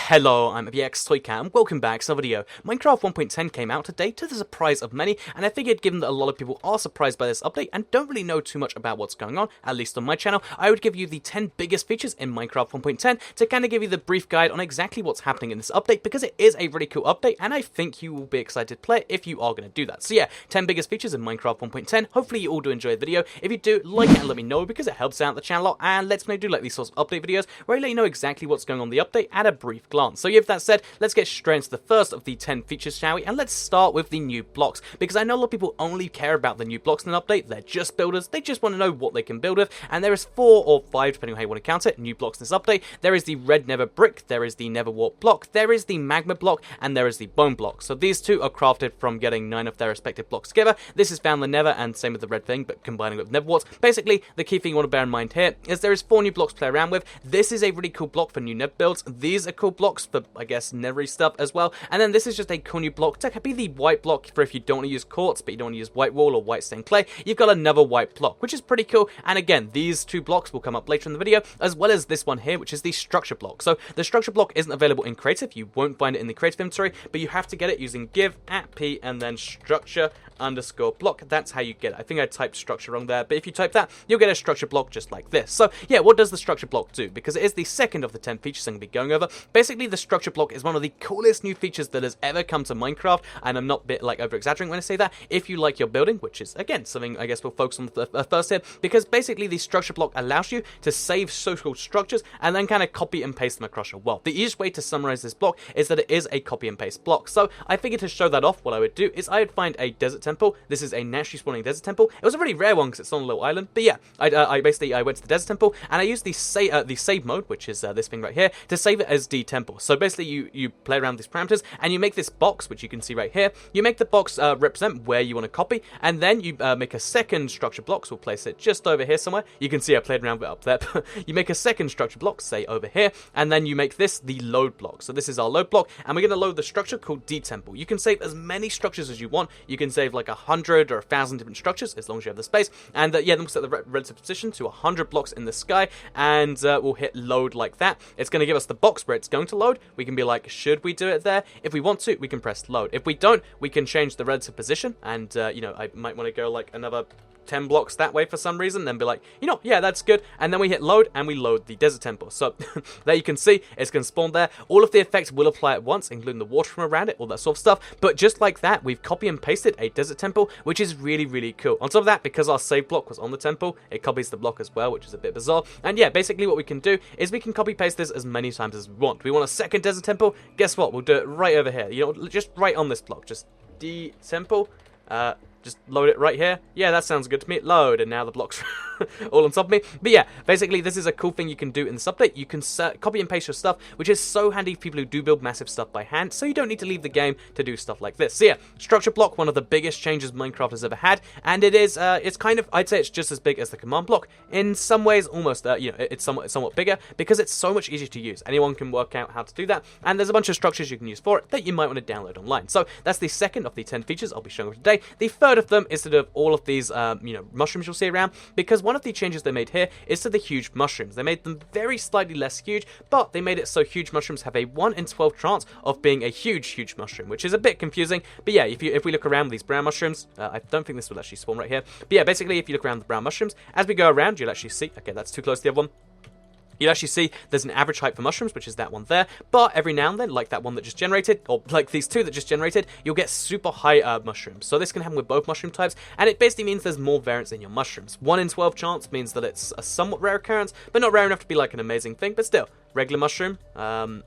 Hello, I'm VXToyCat and welcome back to another video. Minecraft 1.10 came out today to the surprise of many, and I figured given that a lot of people are surprised by this update and don't really know too much about what's going on, at least on my channel, I would give you the 10 biggest features in Minecraft 1.10 to kind of give you the brief guide on exactly what's happening in this update, because it is a really cool update and I think you will be excited to play it if you are going to do that. So yeah, 10 biggest features in Minecraft 1.10. Hopefully you all do enjoy the video. If you do, like it and let me know because it helps out the channel a lot and lets me do like these sorts of update videos where I let you know exactly what's going on in the update at a brief glance. So yeah, with that said, let's get straight into the first of the 10 features, shall we? And let's start with the new blocks, because I know a lot of people only care about the new blocks in an update. They're just builders, they just want to know what they can build with, and there is 4 or 5, depending on how you want to count it, new blocks in this update. There is the red nether brick, there is the nether warp block, there is the magma block, and there is the bone block. So these two are crafted from getting 9 of their respective blocks together. This is found in the nether, and same with the red thing, but combining with nether warts. Basically, the key thing you want to bear in mind here is there is 4 new blocks to play around with. This is a really cool block for new nether builds. These are cool blocks for, I guess, nethery stuff as well. And then this is just a cool new block to be the white block for if you don't want to use quartz, but you don't want to use white wall or white stained clay. You've got another white block, which is pretty cool. And again, these 2 blocks will come up later in the video, as well as this one here, which is the structure block. So the structure block isn't available in creative. You won't find it in the creative inventory, but you have to get it using give @p and then structure _ block. That's how you get it. I think I typed structure wrong there, but if you type that, you'll get a structure block just like this. So yeah, what does the structure block do? Because it is the second of the 10 features I'm going to be going over. Basically, the structure block is one of the coolest new features that has ever come to Minecraft, and I'm not a bit like over exaggerating when I say that. If you like your building, which is again something I guess we'll focus on first here, because basically the structure block allows you to save social structures and then kind of copy and paste them across your world. The easiest way to summarize this block is that it is a copy and paste block. So I figured to show that off, what I would do is I would find a desert temple. This is a naturally spawning desert temple. It was a really rare one because it's on a little island, but yeah, I basically went to the desert temple and I used the save mode, which is this thing right here, to save it as D temple. So basically you play around with these parameters and you make this box, which you can see right here. You make the box represent where you want to copy, and then you make a second structure block. So we'll place it just over here somewhere. You can see I played around with it up there. You make a second structure block, say over here, and then you make this the load block. So this is our load block, and we're going to load the structure called D temple. You can save as many structures as you want. You can save like 100 or 1,000 different structures as long as you have the space. And yeah, then we'll set the relative position to 100 blocks in the sky, and we'll hit load like that. It's going to give us the box where it's going to load. We can be like, should we do it there? If we want to, we can press load. If we don't, we can change the relative position, and you know, I might want to go like another 10 blocks that way for some reason, then be like, you know, yeah, that's good. And then we hit load and we load the desert temple. So there you can see it's going to spawn there. All of the effects will apply at once, including the water from around it, all that sort of stuff. But just like that, we've copy and pasted a desert temple, which is really, really cool. On top of that, because our save block was on the temple, it copies the block as well, which is a bit bizarre. And yeah, basically what we can do is we can copy paste this as many times as we want. We want a second desert temple. Guess what? We'll do it right over here. You know, just right on this block. Just D temple. Just load it right here. Yeah, that sounds good to me. Load, and now the blocks all on top of me. But yeah, basically this is a cool thing you can do in this update. You can copy and paste your stuff, which is so handy for people who do build massive stuff by hand, so you don't need to leave the game to do stuff like this. So yeah, structure block, one of the biggest changes Minecraft has ever had, and it is, it's kind of, I'd say it's just as big as the command block. In some ways, almost, you know, it's somewhat bigger, because it's so much easier to use. Anyone can work out how to do that, and there's a bunch of structures you can use for it that you might want to download online. So that's the second of the 10 features I'll be showing you today. The third of them is to do all of these, you know, mushrooms you'll see around, because one of the changes they made here is to the huge mushrooms. They made them very slightly less huge, but they made it so huge mushrooms have a 1 in 12 chance of being a huge mushroom, which is a bit confusing. But yeah, if we look around with these brown mushrooms, I don't think this will actually spawn right here. But yeah, basically if you look around the brown mushrooms, as we go around, you'll actually see, okay, that's too close to the other one. You'll actually see there's an average height for mushrooms, which is that one there, but every now and then, like that one that just generated, or like these 2 that just generated, you'll get super high mushrooms. So this can happen with both mushroom types, and it basically means there's more variance in your mushrooms. 1 in 12 chance means that it's a somewhat rare occurrence, but not rare enough to be like an amazing thing, but still, regular mushroom, that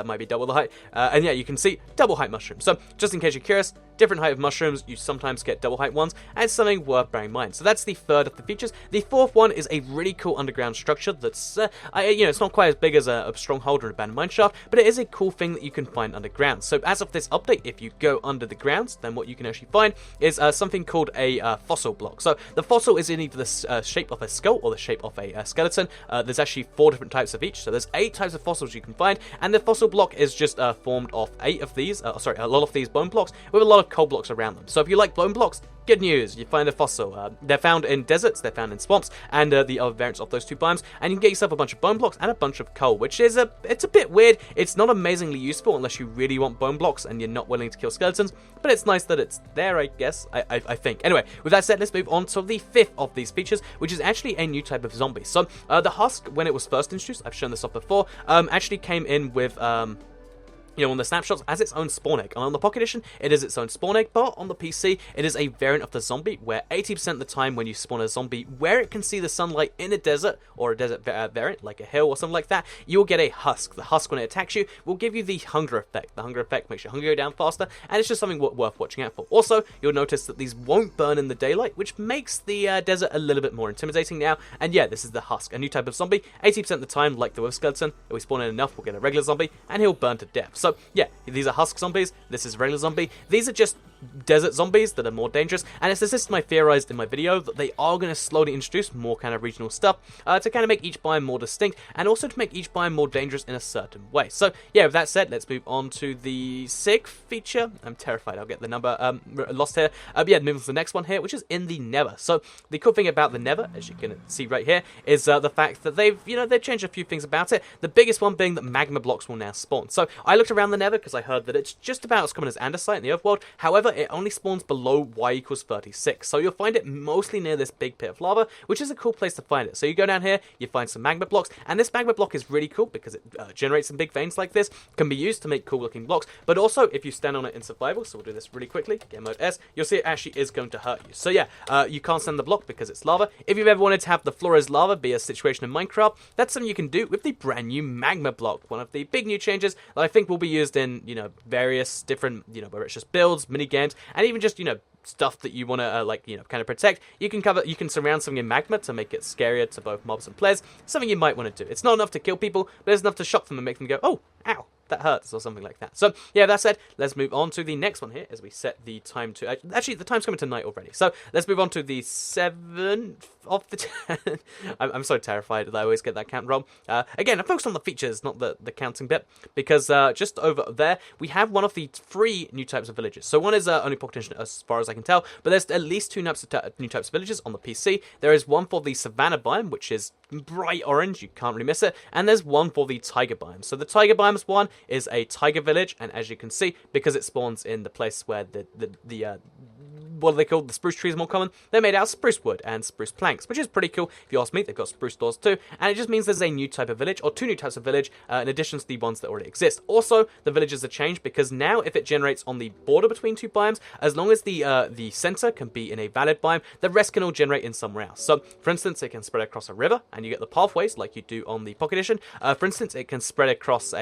might be double the height, and yeah, you can see double height mushrooms. So just in case you're curious, different height of mushrooms, you sometimes get double height ones, and it's something worth bearing in mind. So that's the third of the features. The fourth one is a really cool underground structure that's, you know, it's not quite as big as a stronghold or a abandoned mineshaft, but it is a cool thing that you can find underground. So as of this update, if you go under the ground, then what you can actually find is something called a fossil block. So the fossil is in either the shape of a skull or the shape of a skeleton. There's actually 4 different types of each, so there's 8 types of fossils you can find, and the fossil block is just formed of 8 of these, a lot of these bone blocks with a lot of coal blocks around them. So if you like bone blocks, good news, you find a fossil. They're found in deserts, they're found in swamps, and the other variants of those two biomes, and you can get yourself a bunch of bone blocks and a bunch of coal, which is it's a bit weird. It's not amazingly useful unless you really want bone blocks and you're not willing to kill skeletons, but it's nice that it's there, I guess, I think. Anyway, with that said, let's move on to the 5th of these features, which is actually a new type of zombie. So, the Husk, when it was first introduced, I've shown this off before, actually came in with, on the snapshots as its own spawn egg. And on the Pocket Edition, it is its own spawn egg, but on the PC, it is a variant of the zombie, where 80% of the time when you spawn a zombie, where it can see the sunlight in a desert, or a desert variant, like a hill or something like that, you will get a Husk. The Husk, when it attacks you, will give you the hunger effect. The hunger effect makes your hunger go down faster, and it's just something worth watching out for. Also, you'll notice that these won't burn in the daylight, which makes the desert a little bit more intimidating now. And yeah, this is the Husk, a new type of zombie. 80% of the time, like the Wolf Skeleton, if we spawn in enough, we'll get a regular zombie, and he'll burn to death. So yeah, these are Husk zombies, this is regular zombie. These are just desert zombies that are more dangerous, and it's a system I theorized in my video that they are going to slowly introduce more kind of regional stuff to kind of make each biome more distinct, and also to make each biome more dangerous in a certain way. So yeah, with that said, let's move on to the 6th feature. I'm terrified I'll get the number lost here. Yeah, move on to the next one here, which is in the Nether. So the cool thing about the Nether, as you can see right here, is the fact that they've changed a few things about it. The biggest one being that magma blocks will now spawn. So I looked around the Nether because I heard that it's just about as common as andesite in the Earthworld. However, it only spawns below y = 36, so you'll find it mostly near this big pit of lava, which is a cool place to find it. So you go down here, you find some magma blocks, and this magma block is really cool because it generates some big veins like this, can be used to make cool looking blocks, but also if you stand on it in survival, so we'll do this really quickly, game mode S, you'll see it actually is going to hurt you. So yeah, you can't stand the block because it's lava. If you've ever wanted to have the floor as lava be a situation in Minecraft, that's something you can do with the brand new magma block, one of the big new changes that I think will be used in, various different, whether it's just builds, mini games, and even just, stuff that you want to, kind of protect. You can surround something in magma to make it scarier to both mobs and players. Something you might want to do. It's not enough to kill people, but it's enough to shock them and make them go, oh, ow, that hurts, or something like that. So, yeah, that said, let's move on to the next one here as we set the time to... Actually, the time's coming to night already. So, let's move on to the 7th of the 10. I'm so terrified that I always get that count wrong. Again, I focused on the features, not the counting bit, because just over there, we have one of the 3 new types of villages. So, one is only Pocket Edition as far as I can tell, but there's at least 2 new types of villages on the PC. There is one for the Savannah biome, which is bright orange, you can't really miss it, and there's one for the Tiger biome. So, the Tiger biome's one is a tiger village, and as you can see, because it spawns in the place where the what are they called? The spruce trees are more common. They're made out of spruce wood and spruce planks, which is pretty cool. If you ask me, they've got spruce doors too, and it just means there's a new type of village, or 2 new types of village, in addition to the ones that already exist. Also, the villages are changed because now if it generates on the border between 2 biomes, as long as the center can be in a valid biome, the rest can all generate in somewhere else. So, for instance, it can spread across a river, and you get the pathways like you do on the Pocket Edition. For instance, it can spread across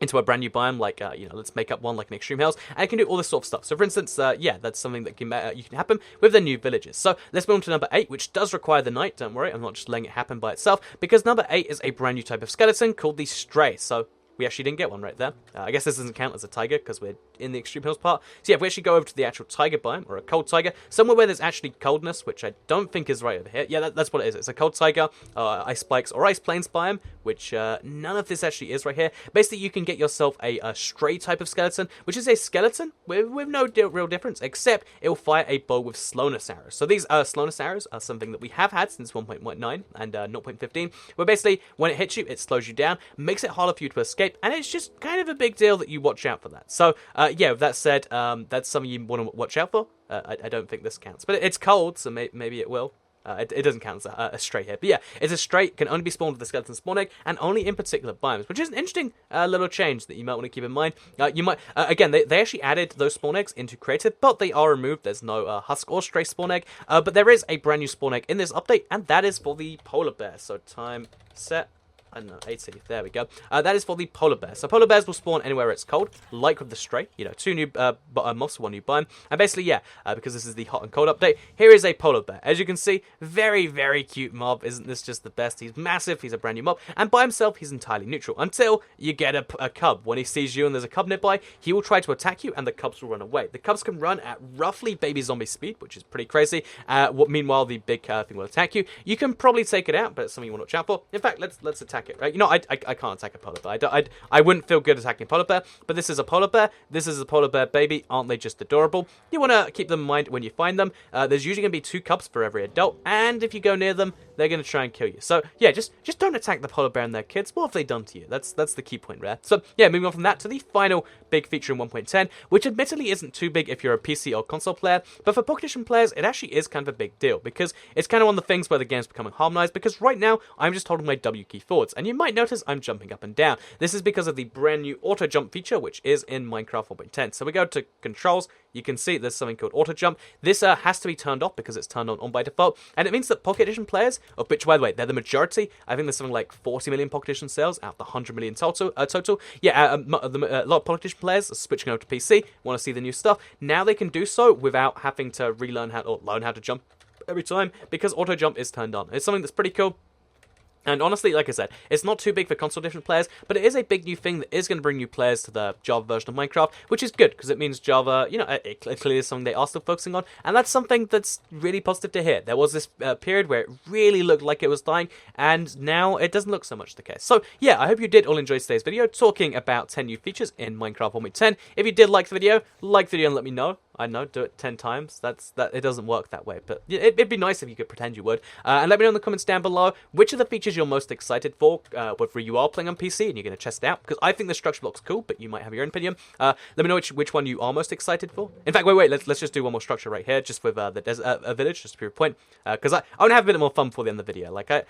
into a brand new biome, like, let's make up one like an Extreme Hills, and it can do all this sort of stuff. So, for instance, yeah, that's something that can happen with the new villages. So, let's move on to number 8, which does require the night, don't worry, I'm not just letting it happen by itself, because number 8 is a brand new type of skeleton called the Stray. So, we actually didn't get one right there. I guess this doesn't count as a tiger because we're in the Extreme Hills part. So yeah, if we actually go over to the actual tiger biome, or a cold tiger, somewhere where there's actually coldness, which I don't think is right over here. Yeah, that's what it is. It's a cold tiger, ice spikes, or ice plains biome, which none of this actually is right here. Basically, you can get yourself a stray type of skeleton, which is a skeleton with no real difference, except it'll fire a bow with slowness arrows. So these slowness arrows are something that we have had since 1.19 and 0.15, where basically, when it hits you, it slows you down, makes it harder for you to escape, and it's just kind of a big deal that you watch out for that. So, yeah, with that said, that's something you want to watch out for. I don't think this counts, but it's cold, so maybe it will. It doesn't count as a stray here. But yeah, it's a stray, can only be spawned with the skeleton spawn egg, and only in particular biomes, which is an interesting little change that you might want to keep in mind. You might, again, they actually added those spawn eggs into creative, but they are removed. There's no husk or stray spawn egg, but there is a brand new spawn egg in this update, and that is for the polar bear. So time set. I don't know, 80, there we go. That is for the polar bear. So polar bears will spawn anywhere it's cold, like with the stray. 2 new mobs, 1 new biome. And basically, yeah, because this is the hot and cold update, here is a polar bear. As you can see, very, very cute mob. Isn't this just the best? He's massive, he's a brand new mob, and by himself, he's entirely neutral, until you get a cub. When he sees you and there's a cub nearby, he will try to attack you, and the cubs will run away. The cubs can run at roughly baby zombie speed, which is pretty crazy. Meanwhile, the big thing will attack you. You can probably take it out, but it's something you want to watch out for. In fact, let's attack attack it, right? You know, I can't attack a polar bear. I wouldn't feel good attacking a polar bear, but this is a polar bear. This is a polar bear baby. Aren't they just adorable? You want to keep them in mind when you find them. There's usually going to be 2 cubs for every adult, and if you go near them, they're going to try and kill you. So, yeah, just don't attack the polar bear and their kids. What have they done to you? That's the key point there. So, yeah, moving on from that to the final big feature in 1.10, which admittedly isn't too big if you're a PC or console player, but for Pocket Edition players, it actually is kind of a big deal, because it's kind of one of the things where the game's becoming harmonized, because right now, I'm just holding my W key forwards, and you might notice I'm jumping up and down. This is because of the brand new auto jump feature, which is in Minecraft 1.10. So we go to controls, you can see there's something called auto jump. This has to be turned off because it's turned on by default, and it means that Pocket Edition players, of which, by the way, they're the majority. I think there's something like 40 million Pocket Edition sales out of the 100 million total. Yeah, a lot of Pocket Edition players are switching over to PC, want to see the new stuff. Now they can do so without having to relearn how or learn how to jump every time, because auto jump is turned on. It's something that's pretty cool. And honestly, like I said, it's not too big for console edition players, but it is a big new thing that is going to bring new players to the Java version of Minecraft, which is good, because it means Java, you know, it clearly is something they are still focusing on, and that's something that's really positive to hear. There was this period where it really looked like it was dying, and now it doesn't look so much the case. So, yeah, I hope you did all enjoy today's video, talking about 10 new features in Minecraft 1.10. If you did like the video and let me know. I know, do it 10 times. It doesn't work that way, but it'd be nice if you could pretend you would. And let me know in the comments down below which of the features you're most excited for, whether you are playing on PC and you're going to test it out, because I think the structure block's cool, but you might have your own opinion. Let me know which one you are most excited for. In fact, wait, let's just do one more structure right here, just with the desert village, just to prove a point, because I want to have a bit more fun before the end of the video. Like I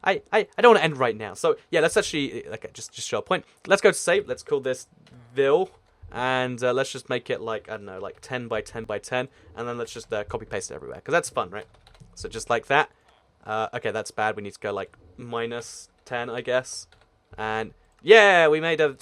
don't want to end right now. So yeah, let's actually just show a point. Let's go to save. Let's call this Ville. And let's just make it like, I don't know, like 10 by 10 by 10. And then let's just copy paste it everywhere, because that's fun, right? So just like that. Okay, that's bad. We need to go like minus 10, I guess. And yeah, we made a...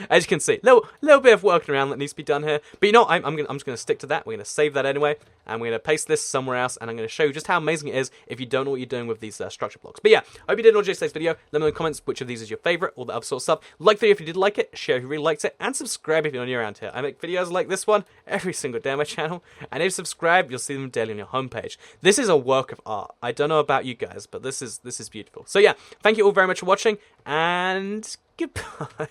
As you can see, little bit of working around that needs to be done here. But you know, I'm just going to stick to that. We're going to save that anyway. And we're going to paste this somewhere else. And I'm going to show you just how amazing it is if you don't know what you're doing with these structure blocks. But yeah, I hope you did enjoy today's video. Let me know in the comments which of these is your favorite, all that other sort of stuff. Like the video if you did like it, share if you really liked it, and subscribe if you're new around here. I make videos like this one every single day on my channel. And if you subscribe, you'll see them daily on your homepage. This is a work of art. I don't know about you guys, but this is beautiful. So yeah, thank you all very much for watching, and goodbye.